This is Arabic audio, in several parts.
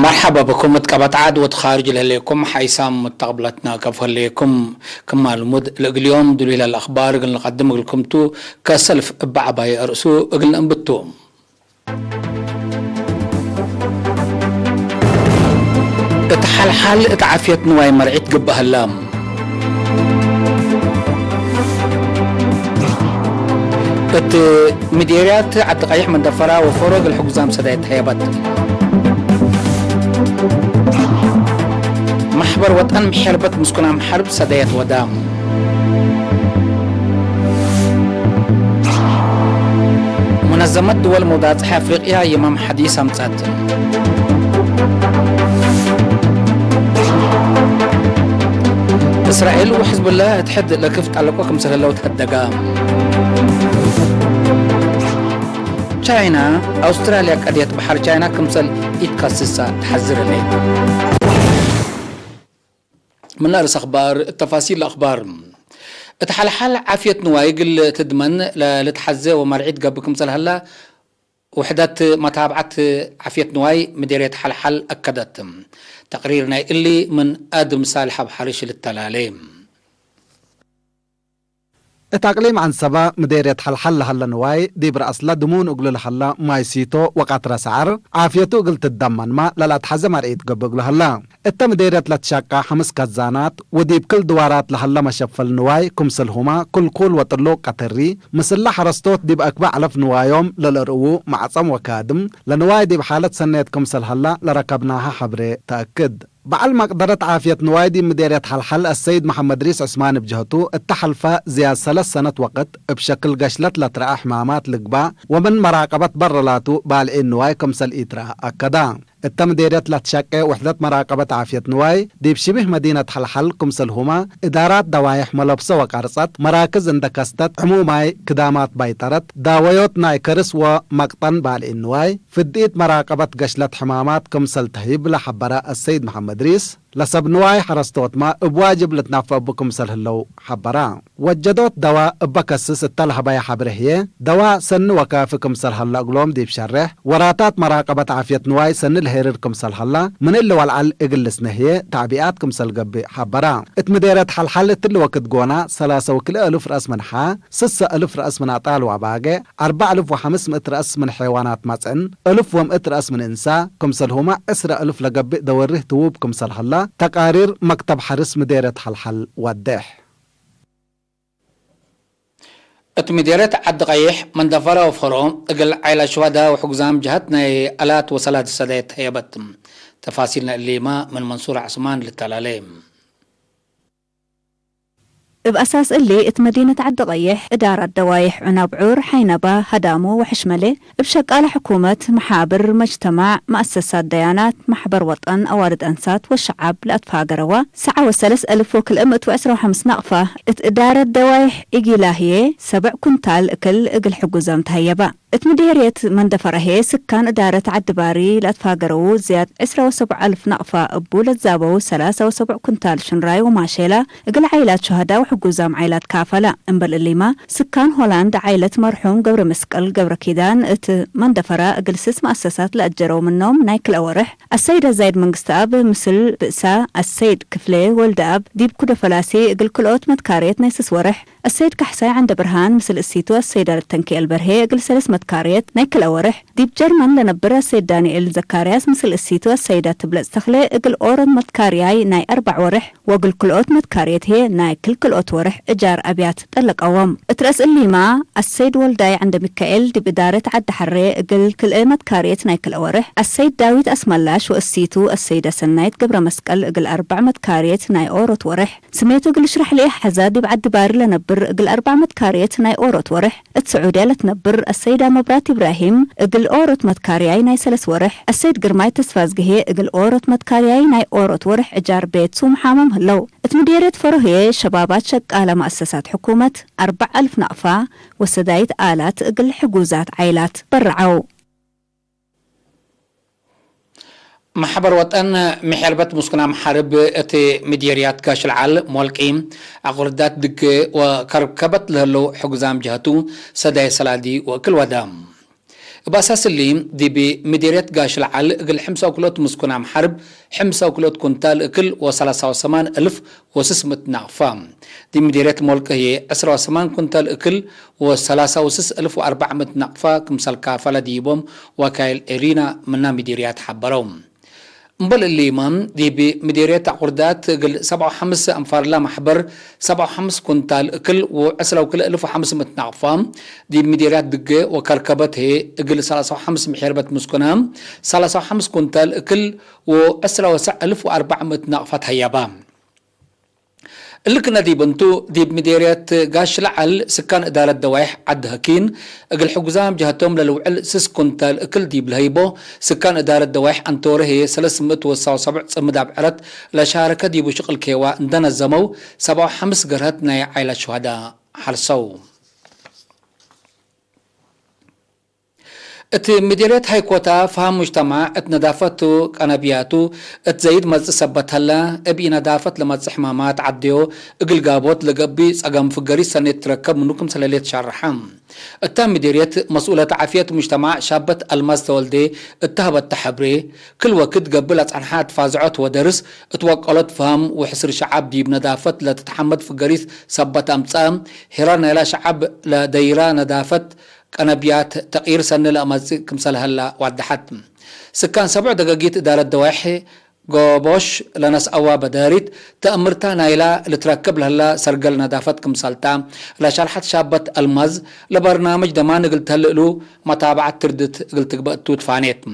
مرحبا بكم متقبط عاد وتخارج لكم حيسام متقبلتنا كفر لكم كما اليوم دلو الى الاخبار قلنا نقدم لكم تو كسلف بعباي ارسو قلنا انبتو اتحلحل اتعافيت نواي مرعيت قبها اللام ات مديريات عد قيح من دفرا وفروق الحكزام سدايت هيبت محبر وطن محربت مسكنا محرب سدايت ودام منظمة دول مدافعة أفريقيا يمام حديث أمتات إسرائيل وحزب الله تحد لكفت على كوكب مثل لو تهدقا تشاينا أستراليا قديت بحر تشاينا كمثل إتكاسسا تحذر لي من نرس أخبار التفاصيل الأخبار اتحلحل عافية نوايقل تدمن لتحزة ومرعيد قبكم مثل هلا وحدات متابعة عافية نواي مديرية حلحل أكدت تقريرنا اللي من آدم صالح بحريش للتلاليم التقليم عن سبا مديرية حلحل هلا نواي دي برأسلا دمون اقلل هلا مايسيتو وقطر سعر عافيتو قلت الدمان ما لا تحزة مرئيت قبقل هلا التا مديرية لتشاقا حمس كزانات وديب كل دوارات لهلا مشفل نواي كمسلهما كل وطلو قطري مسلا حرستوت ديب أكبع علف نوايوم للرؤو معصم وكادم لنواي ديب حالة سنة كمسل هلا لركبناها حبري تأكد بعل مقدرة عافية نوايدي مديرية حلحل السيد محمد ريس عثمان بجهته التحلفة زياد 3 سنة وقت بشكل قشلت لترأى حمامات لقبا ومن مراقبة برلاتو بالعين نواي كمسل إتراء أكدا التمديرية لتشكي وحدة مراقبة عافية نواي دي بشبه مدينة حلحل كمسلهما إدارات دوايح ملبسة وقرصت مراكز اندكستت عموماي كدامات بيطرت داويوت نايكرس ومقطن بالعين نواي فديت مراقبة قشلة حمامات كمسل تهيب لحبراء السيد محمد ريس لسب نواي حرستوت ما بواجب لتنافع بكم سلهلو حبرا وجدوت دواء بكسس التلها باي حبرهيه دواء سن وكافكم سلهلا قلوم دي بشرح وراتات مراقبة عافية نواي سن الهيرركم سلهلا من اللي والعل اقلس نهيه تعبئاتكم سلقبي حبرا اتمديرة حلحل تل وقت قونا 3,000 رأس منحا 6,000 رأس من اطال وعباقة 4,500 رأس من حيوانات مصن 1,100 رأس من انسا كم سلهما 10,000 لقبي دوره توب كم سلهلا تقارير مكتب حرس مديرة حلحل ودح مديرية عد قيح من دفرة وفروم اقل عيلة شهداء وحقزام جهتنا آلات وصلات السادات هيبت تفاصيلنا اللي ما من منصور عثمان للتلاليم بأساس اللي اتمدينة عد قيح إدارة دوايح عناب عور حينبا هدامو وحشملة بشكل حكومة محابر مجتمع مؤسسات ديانات محبر وطن أوارد أنسات والشعب لأتفاقروا 9,300 وكل 115 نقفة إدارة دوايح إجلاهية 7 كنتال أكل إقل حقوزام تهيبا اتمديرية من دفره سكان إدارة عدباري لأتفاقروا زياد 17,000 نقفة أبو لتزابو 3 كنتال شنراي وماشيلا إقل عائلات شهداء وحقوزام عائلات كافلة انبل الليما سكان هولاند عائلة مرحوم قبر مسكال قبر كيدان من دفره إقل 6 مؤسسات لأجروا منهم نايك الأورح السيدة زايد منقستاب مثل بئسا السيد كفلي والداب ديب كده فلاسي إقل كل أوت متكاريت نيسس ورح السيد كحساي عند برهان مثل السيتو السيدة للتنكي البرهي إقل 3 متكاريت نايك الأورح ديب جرمان لنبرا السيد دانيال زكارياس مثل السيتو السيدة تبلغ تخلي إقل أورد متكارياي ناي 4 ورح وإقل كل أوت متكاريت هي ناي كل أوت ورح إجار أبيات تطلق أوام اترأس اللي ما السيد والداي عند ميكائيل ديب إدارة عد حري إقل كل متكاريت نايك الأورح السيد داويد أسملاش والسيتو السيدة سنايت قبر مسكال إقل 4 متكاريت ناي أورت ورح سميتو إقل شرح لي حزاد ديب عد بار لنبر إقل 4 متكاريت ناي أورت ورح السعودية لتنبر السيدة مبرات إبراهيم إقل أورت متكارياي ناي 3 ورح السيد قرماي تسفازقهي إقل أورت متكارياي ناي أورت ورح إجار بيت سوم حامم هلو اتمديرية فرهي شبابات شقالة مؤسسات حكومة 4,000 نقفة وسدايت آلات إقل حجوزات عيلات برعو محبر وطن محربت مسكنا محارب اتي مديريات كاش العال مولقيم عقردات دك وكركبت لهلو حجزام جهتو سداي سلادي وكل ودام بأساس اللي دي بمديرية قاش العل قل 5 كيلو مسكونة محرب 5 كيلو كنتال اكل و38 ألف وسسمة نعفام دي مديرية مولك هي 18 كنتال اكل و36 ألف و400 نعفا كمسال كافلة ديبهم وكايل إرينا منا مديريات حبروم مبل الإمام دي بمديرية عقردات قل 75 أنفار لا محبر 75 كنتال اكل و10 كل 1500 نعفام دي مديريات دقة وكركبت هي قل 35 محربة مسكنام 35 كنتال اكل و10 1400 نعفات هيابام اللي كنا دي بنتو دي بمديرية قاش العل سكان إدارة دوايح عد هكين اقل حقزام جهتهم للوعل 6 كنتال اكل دي بالهيبو سكان إدارة دوايح انتوره هي 377 صمد عبعرت لشاركة دي بشغل كيوا اندنا الزمو 75 قرهت ناي عيلة شهداء حرصو ات مديرية هاي كوتا فهم مجتمع ات نظافته قنابياتو ات زيد مز سبت هلا ابي نظافت لمز حمامات عديو اقل قابوت لقبي صقام فقري سنة تركب منكم سلاليت شرحام التا مديرية مسؤولة عافية مجتمع شابت الماز تولدي اتهبت تحبري كل وقت قبلت عن حاد فازعات ودرس اتوقلت فهم وحسر شعب دي بنظافت لتتحمد فقريس سبت امتسام هيران الى شعب لديرا نظافت قنابيات تغيير سنة لأمازي كمسال هلا وعدحت سكان 7 دقاقيت إدارة دواحي قوبوش لناس أوا بداريت تأمرتا نايلا لتركب لهلا سرقل نظافت كمسالتا لشرحت شابت المز لبرنامج دمان قلت هلقلو متابعة تردت قلت بقتوت فانيت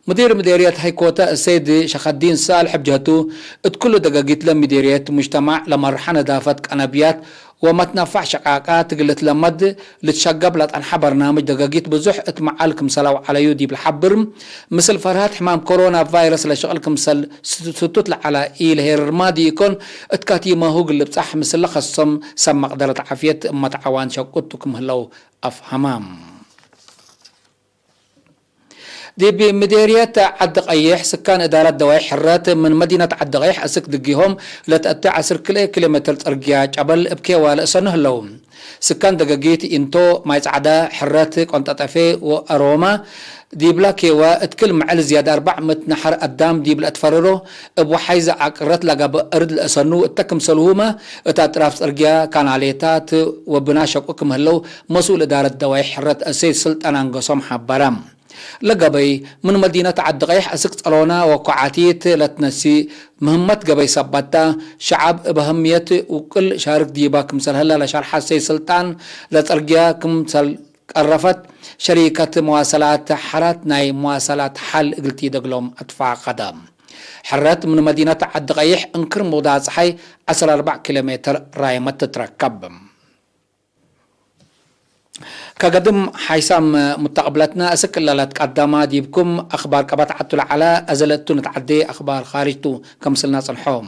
مدير مديرية هيكوتا السيد شيخ الدين صالح بجهته اتكل دقاقيت لمديرية مجتمع لمرحة نظافت قنابيات وما تنفع شقاقات قلت لمد لتشقب لطنحة برنامج دقاقيت بزح اتمعالكم سلاو على يودي بالحبر مثل فرهات حمام كورونا فيروس لشغلكم سل ستطلع على إيل هير الماضي يكون اتكاتي ما هو قلب صح مثل لخصم سمق قدرة عافية اما تعوان شقوتكم هلو أفهمام دي بمديرية عد قيح سكان إدارة دوايح حرات من مدينة عد قيح أسك دقيهم لتأتي 10 كيلومتر ترقيا جبل ابكي والأسنه لهم سكان دقاقيت انتو ما يتعدى حرات كنت أطفي وأروما دي بلا كيوا اتكل معل زيادة 400 نحر قدام دي بلا اتفررو ابو حيزة عقرت لقا بأرد الأسنو اتكم سلوهما اتاتراف ترقيا كان عليتات وبناشقكم هلو مسؤول إدارة دوايح حرات أسيد سلطان انقصم حبرام لقبي من مدينة عد قيح أسكت أرونا وقعاتيت لتنسي مهمة قبي سبتا شعب بهمية وكل شارك ديبا كمسل هلا لشرح سي سلطان لترقيا كمسل قرفت شركة مواصلات حرات ناي مواصلات حل قلتي دقلوم أدفع قدام حرات من مدينة عد قيح انكر موضاع حي 14 كيلومتر رايمة تتركب كقدم حيسام متقبلتنا أسكال لتقدم ديبكم أخبار كبات عدتو على أزلتو نتعدي أخبار خارجتو كمسلنا صنحوم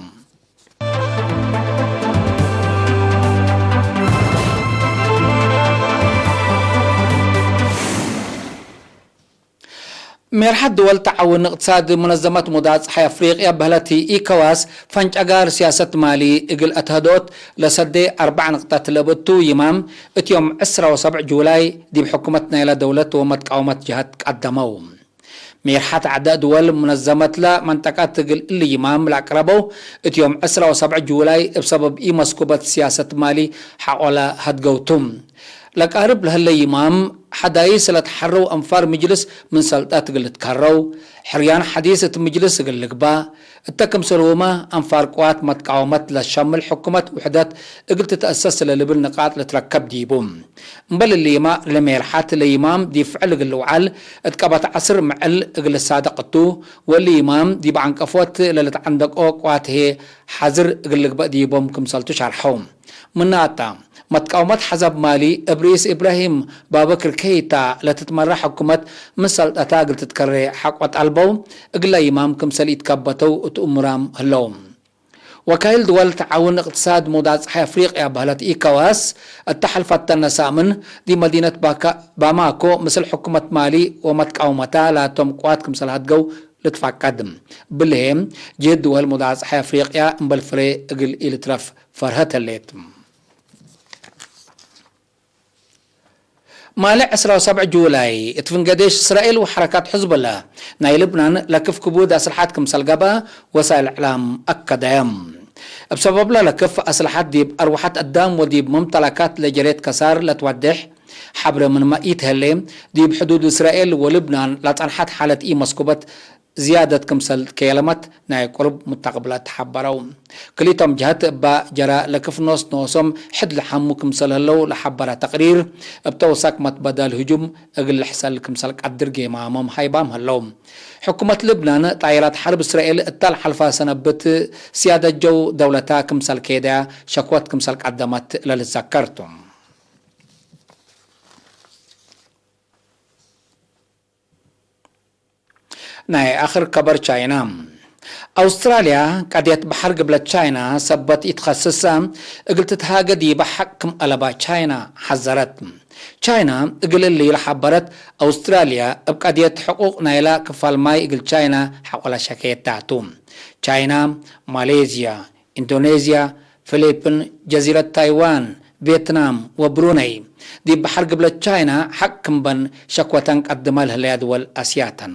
ميرحد دول تعاون اقتصاد منظمة مضاد صحي أفريقيا بهلتي إيكواس فانج أجار سياسة مالي إقل أتهدوت لسدي 4 نقطات لبتو يمام اتيوم 17 جولاي دي بحكومتنا إلى دولة ومتقاومة جهات قدمو ميرحات أعداء دول منظمة لا منطقات تقل اللي يمام الأقربو اتيوم 17 جولاي بسبب إي مسكوبة سياسة مالي حوالي هدقوتم لقارب لهلا يمام حدايس لتحرو أنفار مجلس من سلطات قلت كارو حريان حديثة مجلس قلت با التكم سلوما أنفار قوات متقاومت للشمل حكومة وحدات قلت تأسس للبل نقاط لتركب ديبوم مبل الليما لميرحات الإمام دي فعل قلوعال اتقبت عصر معل قل الصادقتو والإمام دي بعنكفوت للت عندك قوات هي حذر قلت با ديبوم كمسلتو شرحوم مناتا متقاومات حزب مالي إبريس إبراهيم بابكر كيتا لتتمرح حكومة مسل أتاقل تتكري حقوة ألبو إقلا إمام كمسل يتكبتو وتأمرام هلوم وكايل دول تعاون اقتصاد مضاد صحي أفريقيا بهلت إيكواس التحلفة النسامن دي مدينة باماكو مثل حكومة مالي ومتقاومتا لا تمقوات كمسل هتقو لتفع قدم بالهم جيد دول مضاد صحي أفريقيا مبالفري إقل إلترف فرهت الليتم مالع 17 جولاي اتفنقديش إسرائيل وحركات حزب الله ناي لبنان لكف كبود أسلحاتكم سلقبا وسائل الإعلام أكدام بسبب لا لكف أسلحات ديب أروحات قدام وديب ممتلكات لجريت كسار لتوضح حبر من مائيت هلي ديب حدود إسرائيل ولبنان لا تنحت حالة إي مسكوبة زيادة كمسل كلمات ناي قرب متقبلات حبروا كليتهم جهات با جرا لكف نوسم حد لحمو كمسل هلو لحبرا تقرير بتوساك متبدا الهجوم اقل حسال كمسل قدر جيمامهم هايبام هلو حكومة لبنان طائرات حرب إسرائيل التال حلفا سنبت سيادة جو دولتا كمسل كيدا شكوات كمسل قدمت للذكرتم ناي آخر كبر تشاينا أستراليا قديت بحر قبل تشاينا سبت يتخصصا قلت تهاجدي بحكم ألبا تشاينا حذرت تشاينا قل اللي لحبرت أستراليا بقديت حقوق نايلا كفال ماي قل تشاينا حول شكاية تاعتم تشاينا ماليزيا إندونيسيا فلبين جزيرة تايوان فيتنام وبروني دي بحر قبل تشاينا حكم بن شكوتان قدمالها لدول آسياتن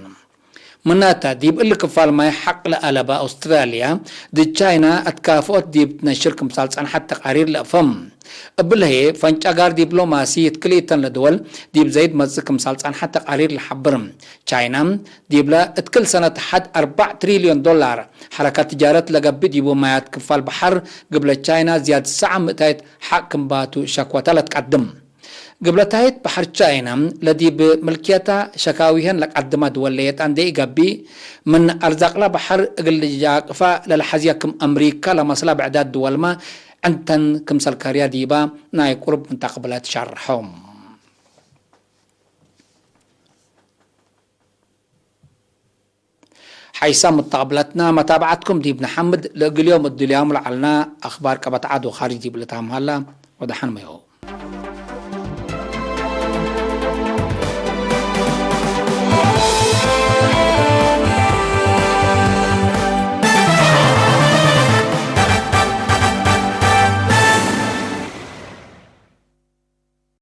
مناتا ديب اللي كفال ما حق لألبا أستراليا دي تشاينا اتكافوت ديب نشركم سالسان حتى قرير لأفهم قبلها فانشاقار دبلوماسي يتكليتن لدول ديب زيد مزكم سالسان حتى قرير لحبرم تشاينا ديب لا اتكل سنة حد 4 تريليون دولار حركات تجارة لقب ديبو ما يتكفال بحر قبل تشاينا زيادة ساعة متايت حاكم باتو شكوة تقدم قبل تايت بحر تشاينا لدي بملكيتا شكاويهن لك قدما دوليت عندي إيقابي من أرزاق لا بحر قل جاقفا للحزيكم أمريكا لمصلا بعداد دول ما أنتن كمسال كاريا ديبا ناي قرب من تقبلات شرحهم حيسام متقبلتنا متابعتكم ديب محمد لقل يوم الدليام لعلنا أخبار كبتعاد وخارج ديب لتهم هلا ودحن ميهو